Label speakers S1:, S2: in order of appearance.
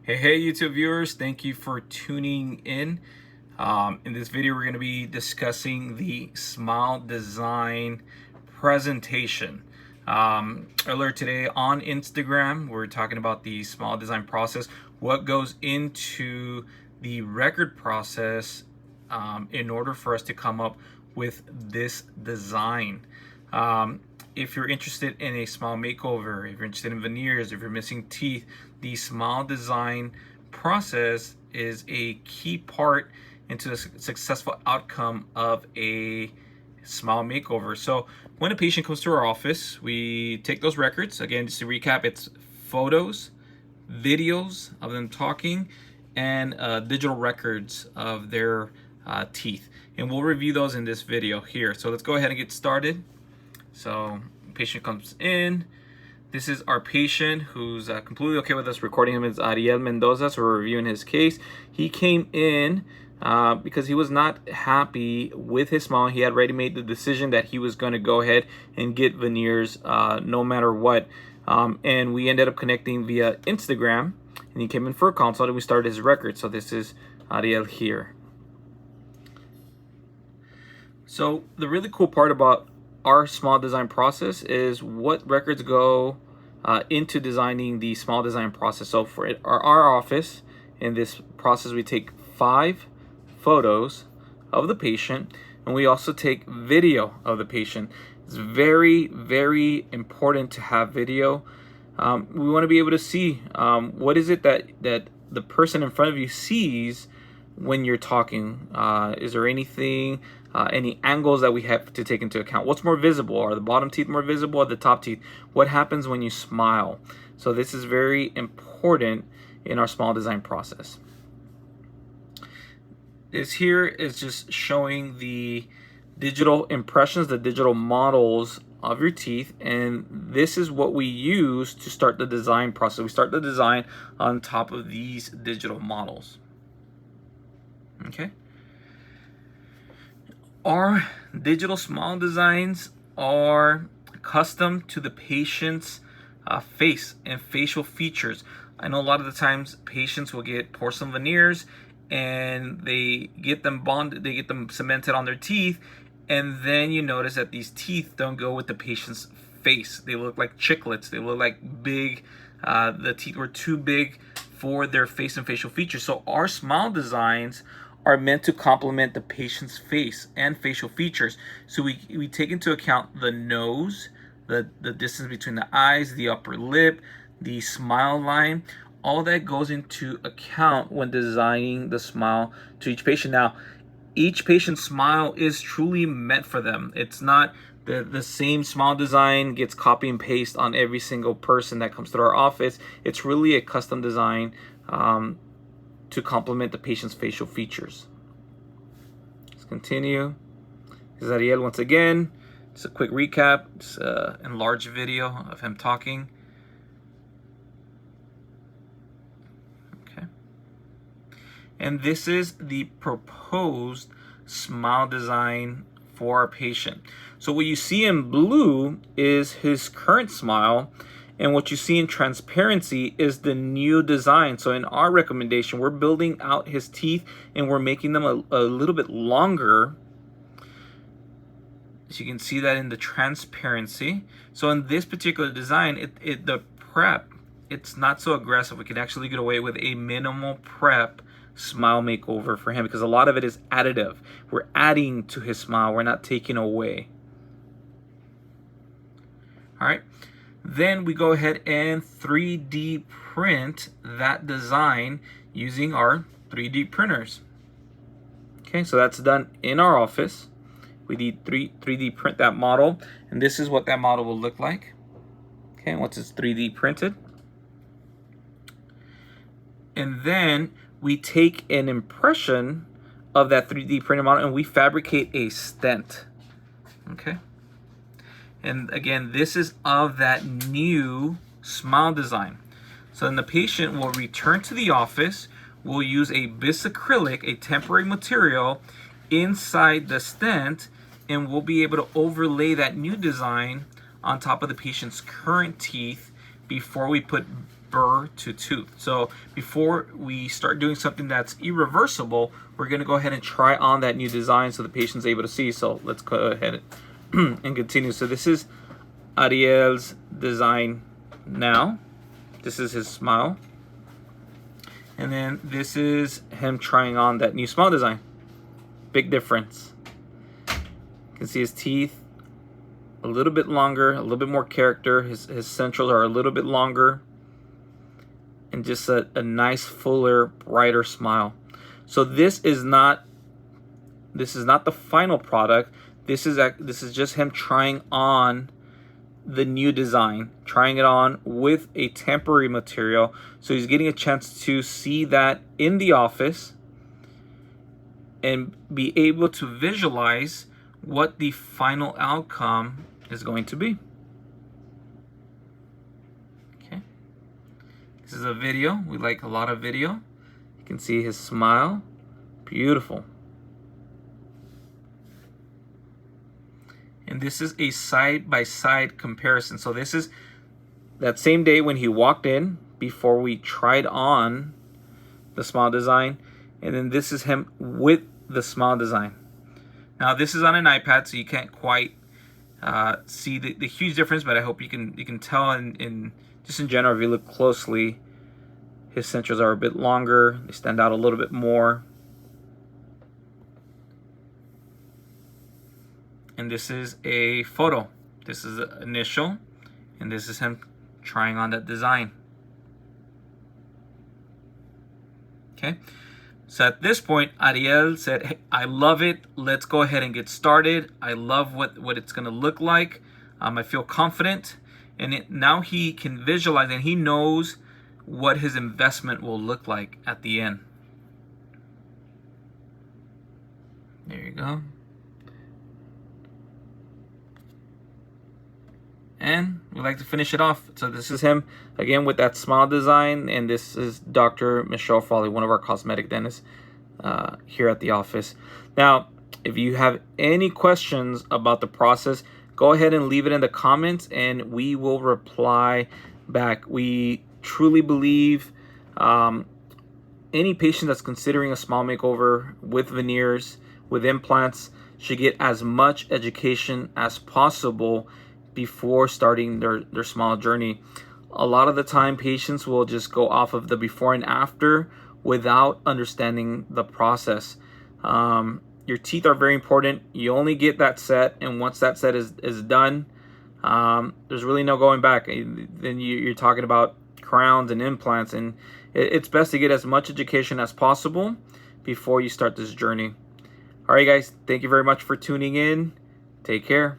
S1: Hey YouTube viewers, thank you for tuning in. In this video we're going to be discussing the smile design presentation. Earlier today on Instagram we're talking about the smile design process, what goes into the record process in order for us to come up with this design. If you're interested in a smile makeover, if you're interested in veneers, if you're missing teeth, the smile design process is a key part into the successful outcome of a smile makeover. So when a patient comes to our office, we take those records. Again, just to recap, it's photos, videos of them talking, and digital records of their teeth. And we'll review those in this video here. So let's go ahead and get started. So patient comes in. This is our patient who's completely okay with us recording him. It's Ariel Mendoza, so we're reviewing his case. He came in because he was not happy with his smile. He had already made the decision that he was going to go ahead and get veneers no matter what. And we ended up connecting via Instagram, and he came in for a consult and we started his record. So this is Ariel here. So the really cool part about our smile design process is what records go into designing the smile design process. So for our office, in this process, we take 5 photos of the patient, and we also take video of the patient. It's very, very important to have video. We want to be able to see what is it that the person in front of you sees when you're talking. Is there anything, any angles that we have to take into account? What's more visible? Are the bottom teeth more visible or the top teeth? What happens when you smile? So this is very important in our smile design process. This here is just showing the digital impressions, the digital models of your teeth, and this is what we use to start the design process. We start the design on top of these digital models. Okay. Our digital smile designs are custom to the patient's face and facial features. I know a lot of the times patients will get porcelain veneers and they get them bonded, they get them cemented on their teeth, and then you notice that these teeth don't go with the patient's face. They look like chiclets. They look like big, the teeth were too big for their face and facial features. So our smile designs are meant to complement the patient's face and facial features. So we take into account the nose, the distance between the eyes, the upper lip, the smile line. All that goes into account when designing the smile to each patient. Now, each patient's smile is truly meant for them. It's not the same smile design gets copy and paste on every single person that comes to our office. It's really a custom design to complement the patient's facial features. Let's continue. This is Ariel once again. Just a quick recap. It's an enlarged video of him talking. Okay. And this is the proposed smile design for our patient. So what you see in blue is his current smile, and what you see in transparency is the new design. So in our recommendation, we're building out his teeth and we're making them a little bit longer. As you can see that in the transparency. So in this particular design, the prep, it's not so aggressive. We can actually get away with a minimal prep smile makeover for him because a lot of it is additive. We're adding to his smile. We're not taking away. All right. Then we go ahead and 3D print that design using our 3D printers. Okay, so that's done in our office. We need 3D print that model, and this is what that model will look like. Okay, once it's 3D printed. And then we take an impression of that 3D printed model and we fabricate a stent. Okay. And again, this is of that new smile design. So then the patient will return to the office. We'll use a bisacrylic, a temporary material, inside the stent, and we'll be able to overlay that new design on top of the patient's current teeth before we put burr to tooth. So before we start doing something that's irreversible, we're going to go ahead and try on that new design so the patient's able to see. So let's go ahead and continue. So this is Ariel's design now. This is his smile. And then this is him trying on that new smile design. Big difference. You can see his teeth a little bit longer, a little bit more character. His centrals are a little bit longer. And just a nice, fuller, brighter smile. So this is not the final product. This is just him trying on the new design, trying it on with a temporary material. So he's getting a chance to see that in the office and be able to visualize what the final outcome is going to be. Okay. This is a video. We like a lot of video. You can see his smile. Beautiful. And this is a side-by-side comparison. So this is that same day when he walked in before we tried on the smile design. And then this is him with the smile design. Now this is on an iPad, so you can't quite see the huge difference, but I hope you can tell in just in general, if you look closely, his centrals are a bit longer. They stand out a little bit more. And this is a photo. This is the initial, and this is him trying on that design. Okay. So at this point, Ariel said, hey, I love it. Let's go ahead and get started. I love what it's going to look like. I feel confident. And now he can visualize, and he knows what his investment will look like at the end. There you go. And we like to finish it off. So this is him again with that smile design, and this is Dr. Michelle Frawley, one of our cosmetic dentists here at the office. Now, if you have any questions about the process, go ahead and leave it in the comments, and we will reply back. We truly believe any patient that's considering a smile makeover with veneers, with implants, should get as much education as possible before starting their smile journey. A lot of the time, patients will just go off of the before and after without understanding the process. Your teeth are very important. You only get that set, and once that set is done, there's really no going back. Then you're talking about crowns and implants, and it's best to get as much education as possible before you start this journey. All right, guys, thank you very much for tuning in. Take care.